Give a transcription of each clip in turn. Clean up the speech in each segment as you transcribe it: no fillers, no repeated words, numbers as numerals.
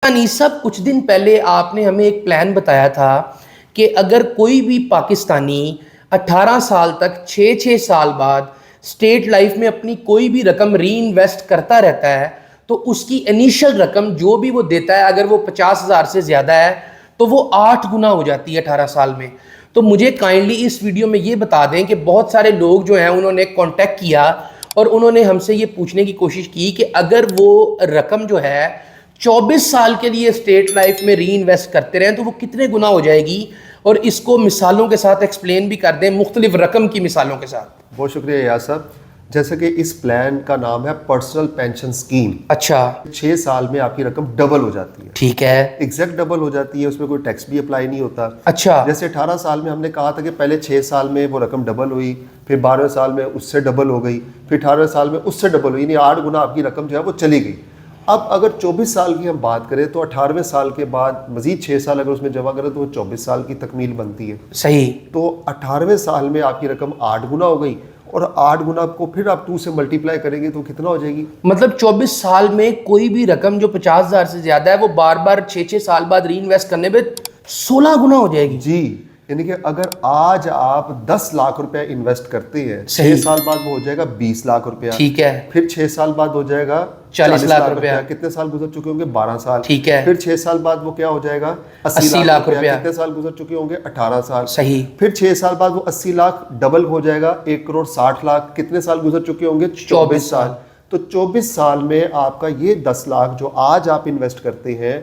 अनीसा, कुछ दिन पहले आपने हमें एक प्लान बताया था कि अगर कोई भी पाकिस्तानी 18 साल तक 6-6 साल बाद स्टेट लाइफ में अपनी कोई भी रकम री इन्वेस्ट करता रहता है तो उसकी इनिशियल रकम जो भी वो देता है, अगर वो 50,000 से ज़्यादा है तो वो 8 गुना हो जाती है 18 साल में। तो मुझे काइंडली इस वीडियो में ये बता दें कि बहुत सारे लोग जो हैं उन्होंने कांटेक्ट किया और उन्होंने हमसे ये पूछने की कोशिश की कि अगर वो रकम जो है 24 साल के लिए स्टेट लाइफ में री इन्वेस्ट करते रहें तो वो कितने गुना हो जाएगी, और इसको मिसालों के साथ एक्सप्लेन भी कर दें, मुख्तलिफ रकम की मिसालों के साथ। बहुत शुक्रिया यार साहब। जैसे कि इस प्लान का नाम है पर्सनल पेंशन स्कीम। अच्छा, 6 साल में आपकी रकम डबल हो जाती है। ठीक है, एग्जैक्ट डबल हो जाती है, उसमें कोई टैक्स भी अप्लाई नहीं होता। अच्छा, जैसे 18 साल में हमने कहा था कि पहले 6 साल में वो रकम डबल हुई, फिर 12वें साल में उससे डबल हो गई, फिर 18वें साल में उससे डबल हुई, यानी 8 गुना आपकी रकम जो है वो चली गई। अब अगर 24 साल की हम बात करें तो 18वें साल के बाद मजीद 6 साल अगर उसमें जमा करें तो वो 24 साल की तकमील बनती है। सही। तो 18वें साल में आपकी रकम 8 गुना हो गई, और 8 गुना को फिर आप 2 से मल्टीप्लाई करेंगे तो कितना हो जाएगी? मतलब 24 साल में कोई भी रकम जो 50,000 से ज्यादा है वो बार बार 6-6 साल बाद री इन्वेस्ट करने पे 16 गुना हो जाएगी। जी, यानी कि अगर आज आप 10 लाख रुपया इन्वेस्ट करते हैं, 6 साल बाद वो हो जाएगा 20 लाख रुपया। ठीक है। फिर 6 साल बाद हो जाएगा 40 लाख रुपया। कितने साल गुजर चुके होंगे? 12 साल। ठीक है। फिर 6 साल बाद वो क्या हो जाएगा? 80 लाख रुपया। कितने साल गुजर चुके होंगे? 18 साल। सही। फिर 6 साल बाद वो 80 लाख डबल हो जाएगा 1 करोड़ 60 लाख। कितने साल गुजर चुके होंगे? 24 साल। तो 24 साल में आपका ये 10 लाख जो आज आप इन्वेस्ट करते हैं,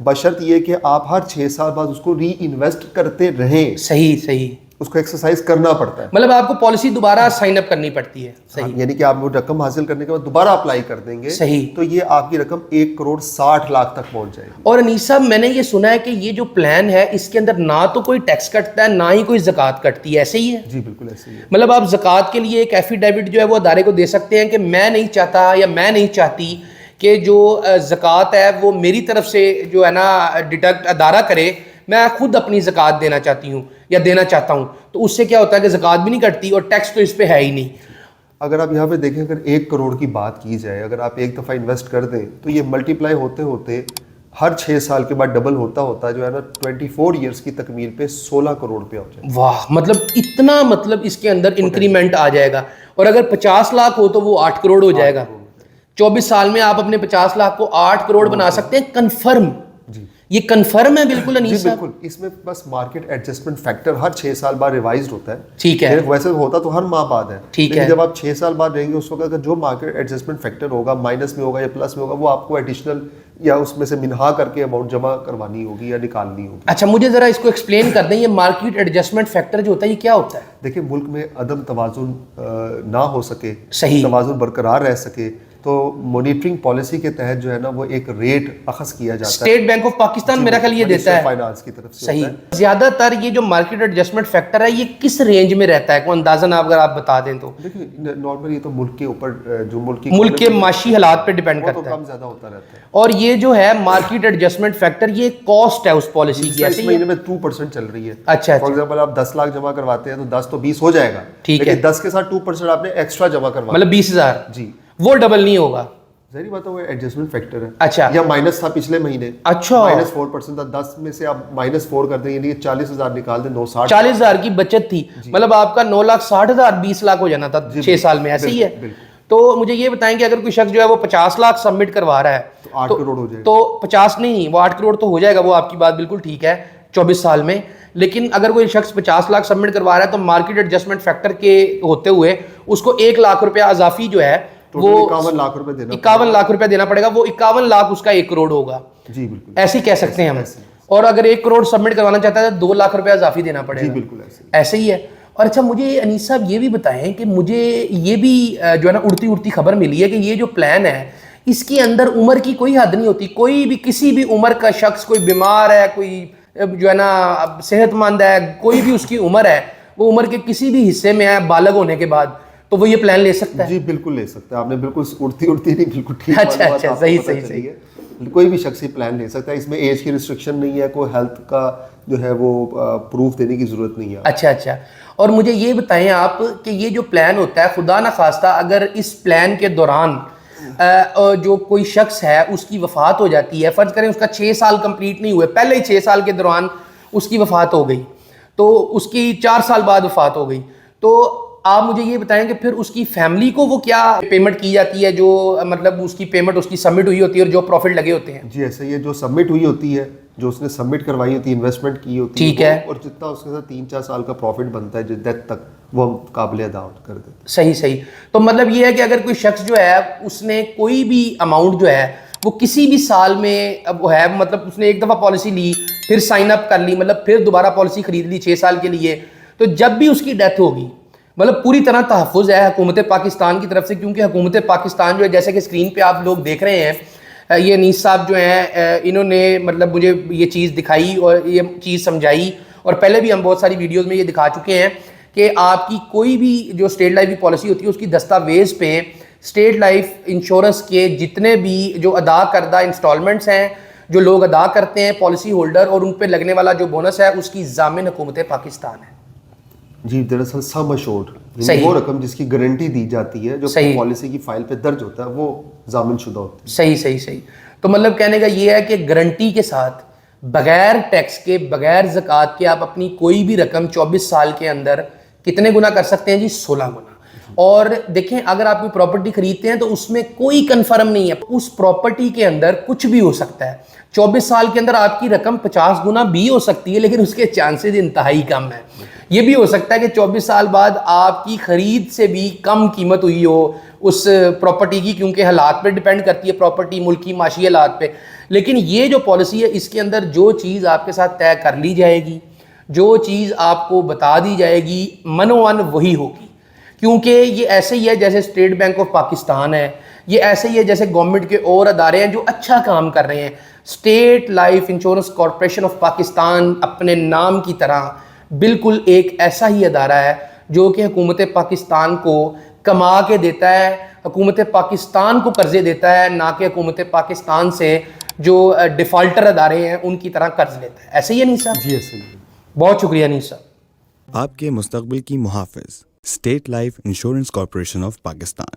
बशर्त ये कि आप हर 6 साल बाद उसको री इन्वेस्ट करते रहें। सही सही। उसको एक्सरसाइज करना पड़ता है, मतलब आपको पॉलिसी दोबारा साइन अप करनी पड़ती है। सही। यानी कि आप वो रकम हासिल करने के बाद दोबारा अप्लाई कर देंगे। सही। तो ये आपकी रकम 1 करोड़ 60 लाख तक पहुंच जाएगी। और अनीसा, मैंने ये सुना है कि ये जो प्लान है इसके अंदर ना तो कोई टैक्स कटता है ना ही कोई ज़कात कटती है, ऐसे ही है? जी बिल्कुल ऐसे ही है। मतलब आप ज़कात के लिए एक एफिडेविट जो है वो अदारे को दे सकते हैं कि मैं नहीं चाहता या मैं नहीं चाहती कि जो ज़कात है वो मेरी तरफ से जो है ना डिडक्ट अदारा करे, मैं खुद अपनी ज़कात देना चाहती हूँ या देना चाहता हूँ। तो उससे क्या होता है कि ज़कात भी नहीं कटती और टैक्स तो इस पे है ही नहीं। अगर आप यहाँ पे देखें, अगर 1 करोड़ की बात की जाए, अगर आप एक दफ़ा इन्वेस्ट कर दें तो ये मल्टीप्लाई होते होते हर 6 साल के बाद डबल होता होता जो है ना 24 ईयर्स की तकमील पे 16 करोड़ रुपया हो जाए। वाह, मतलब इतना, मतलब इसके अंदर इंक्रीमेंट आ जाएगा। और अगर 50 लाख हो तो वो 8 करोड़ हो जाएगा। 24 साल में आप अपने 50 लाख को 8 करोड़ बना सकते हैं। कन्फर्म? जी, ये कन्फर्म है बिल्कुल अनीस साहब? बिल्कुल। इसमें बस मार्केट एडजस्टमेंट फैक्टर हर 6 साल बाद रिवाइज होता है। ठीक है। वैसे होता तो हर माह बाद है, ठीक लेकिन है। जब आप 6 साल बाद रहेंगे उस वक्त अगर जो मार्केट एडजस्टमेंट फैक्टर होगा, माइनस में होगा या प्लस में होगा, वो आपको एडिशनल या उसमें से मिनहा करके अमाउंट जमा करवानी होगी या निकालनी होगी। अच्छा, मुझे जरा इसको एक्सप्लेन कर दें, ये मार्केट एडजस्टमेंट फैक्टर जो होता है ये क्या होता है? देखिए, मुल्क में अदम तवाजुन ना हो सके, सही, तवाजुन बरकरार रह सके, तो मॉनिटरिंग पॉलिसी के तहत जो है ना वो एक रेट अखज़ किया जाता है। स्टेट बैंक ऑफ पाकिस्तान मेरा ख्याल ये देता है, फाइनेंस की तरफ से। सही। ज्यादातर ये जो मार्केट एडजस्टमेंट फैक्टर है ये किस रेंज में रहता है, कोई अंदाजन अगर आप बता दें तो? देखिए, नॉर्मली ये तो मुल्क के ऊपर, जो मुल्क के माशी हालात पे डिपेंड करता है, कम ज्यादा होता रहता है। और ये जो है मार्केट एडजस्टमेंट फैक्टर ये कॉस्ट है उस पॉलिसी की, ऐसे इस महीने में 2% चल रही है। अच्छा, फॉर एग्जांपल आप 10 लाख जमा करवाते हैं तो 10 तो 20 हो जाएगा, ठीक है। 10 के साथ 2% आपने एक्स्ट्रा जमा करवा, मतलब 20,000। जी, वो डबल नहीं होगा? जहरी बात है, वो एडजस्टमेंट फैक्टर है। अच्छा। या माइनस था पिछले महीने, अच्छा, -4% था, 10 में से आप -4 कर दें, यानी 40,000 निकाल दें, 960, 40,000 की बचत थी। मतलब आपका 9,60,000 20 लाख हो जाना था 6 साल में, ऐसे ही है? तो मुझे ये बताएं कि अगर कोई शख्स जो है वो 50 लाख सबमिट करवा रहा है तो 8 करोड़ हो जाएगा। तो 50 नहीं, वो 8 करोड़ तो हो जाएगा, वो आपकी बात बिल्कुल ठीक है 24 साल में। लेकिन अगर कोई शख्स 50 लाख सबमिट करवा रहा है तो मार्केट एडजस्टमेंट फैक्टर के होते हुए उसको 1 लाख रुपया अजाफी जो है वो 51 लाख रुपए देना, 51 लाख रुपया देना पड़ेगा। वो 51 लाख उसका 1 करोड़ होगा। जी बिल्कुल, ऐसे कह सकते हैं हम। और अगर 1 करोड़ सबमिट करवाना चाहता है तो 2 लाख रुपया अजाफी देना पड़ेगा। जी बिल्कुल ऐसे ही है। और अच्छा, मुझे अनीस साहब ये भी बताएं कि मुझे ये भी जो है ना उड़ती उड़ती खबर मिली है कि ये जो प्लान है इसके अंदर उम्र की कोई हद नहीं होती। कोई भी किसी भी उम्र का शख्स, कोई बीमार है, कोई जो है ना सेहतमंद है, कोई भी उसकी उम्र है, वो उम्र के किसी भी हिस्से में है बालग होने के बाद, तो वो ये प्लान ले सकता है? जी बिल्कुल ले सकता है। आपने बिल्कुल उड़ती उड़ती नहीं, बिल्कुल ठीक। अच्छा, सही सही है। कोई भी शख्स प्लान ले सकता है, इसमें एज की रिस्ट्रिक्शन नहीं है, कोई हेल्थ का जो है वो प्रूफ देने की जरूरत नहीं है। अच्छा। और मुझे ये बताएं आप कि ये जो प्लान होता है, खुदा ना खास्ता अगर इस प्लान के दौरान जो कोई शख्स है उसकी वफात हो जाती है, फ़र्ज़ करें उसका 6 साल कंप्लीट नहीं हुए, पहले ही 6 साल के दौरान उसकी वफात हो गई, तो उसकी 4 साल बाद वफात हो गई, तो आप मुझे ये बताएं कि फिर उसकी फैमिली को वो क्या पेमेंट की जाती है, जो मतलब उसकी पेमेंट उसकी सबमिट हुई होती है और जो प्रॉफिट लगे होते हैं? जी ऐसा ही है, जो सबमिट हुई होती है, जो उसने सबमिट करवाई होती है, इन्वेस्टमेंट की होती ठीक है, और जितना उसके साथ 3-4 साल का प्रॉफिट बनता है जो डेथ तक, वो हम काबिल अदा कर देते हैं। सही सही। तो मतलब ये है कि अगर कोई शख्स जो है उसने कोई भी अमाउंट जो है वो किसी भी साल में अब वो है, मतलब उसने एक दफ़ा पॉलिसी ली, फिर साइन अप कर ली, मतलब फिर दोबारा पॉलिसी खरीद ली 6 साल के लिए, तो जब भी उसकी डेथ होगी, मतलब पूरी तरह तहफ़्फ़ुज़ है हुकूमत पाकिस्तान की तरफ से, क्योंकि हुकूमत पाकिस्तान जो है, जैसे कि स्क्रीन पे आप लोग देख रहे हैं, ये अनीस साहब जो हैं इन्होंने मतलब मुझे ये चीज़ दिखाई और ये चीज़ समझाई, और पहले भी हम बहुत सारी वीडियोज़ में ये दिखा चुके हैं कि आपकी कोई भी जो स्टेट लाइफ की पॉलिसी होती है उसकी दस्तावेज़ पे स्टेट लाइफ इंश्योरेंस के जितने भी जो अदा करदा इंस्टॉलमेंट्स हैं, जो लोग अदा करते हैं पॉलिसी होल्डर, और उन पे लगने वाला जो बोनस है उसकी ज़ामिन हुकूमत पाकिस्तान है। जी दरअसल सम अश्योर्ड सही। वो रकम जिसकी गारंटी दी जाती है, जो पॉलिसी की फाइल पे दर्ज होता है, वो जामिन शुदा होता है। सही सही सही। तो मतलब कहने का ये है कि गारंटी के साथ बगैर टैक्स के, बगैर ज़कात के आप अपनी कोई भी रकम 24 साल के अंदर कितने गुना कर सकते हैं जी? 16 गुना। और देखें, अगर आप कोई प्रॉपर्टी खरीदते हैं तो उसमें कोई कंफर्म नहीं है, उस प्रॉपर्टी के अंदर कुछ भी हो सकता है। 24 साल के अंदर आपकी रकम 50 गुना भी हो सकती है, लेकिन उसके चांसेस इंतहाई कम है। ये भी हो सकता है कि 24 साल बाद आपकी खरीद से भी कम कीमत हुई हो उस प्रॉपर्टी की, क्योंकि हालात पे डिपेंड करती है प्रॉपर्टी, मुल्की माशी हालात पे। लेकिन ये जो पॉलिसी है, इसके अंदर जो चीज़ आपके साथ तय कर ली जाएगी, जो चीज़ आपको बता दी जाएगी, मनोवन वही होगी। क्योंकि ये ऐसे ही है जैसे स्टेट बैंक ऑफ पाकिस्तान है, ये ऐसे ही है जैसे गवर्नमेंट के और अदारे हैं जो अच्छा काम कर रहे हैं। State Life Insurance Corporation of Pakistan अपने नाम की तरह बिल्कुल एक ऐसा ही अदारा है जो कि हुकूमत पाकिस्तान को कमा के देता है, हुकूमत पाकिस्तान को कर्जे देता है, ना कि हुकूमत पाकिस्तान से जो डिफ़ॉल्टर अदारे हैं उनकी तरह कर्ज लेता है। ऐसे ही है नहीं साहब? जी ऐसे ही है। बहुत शुक्रिया नहीं साहब। आपके मुस्तकबिल की मुहाफ़िज़, State Life Insurance Corporation of Pakistan.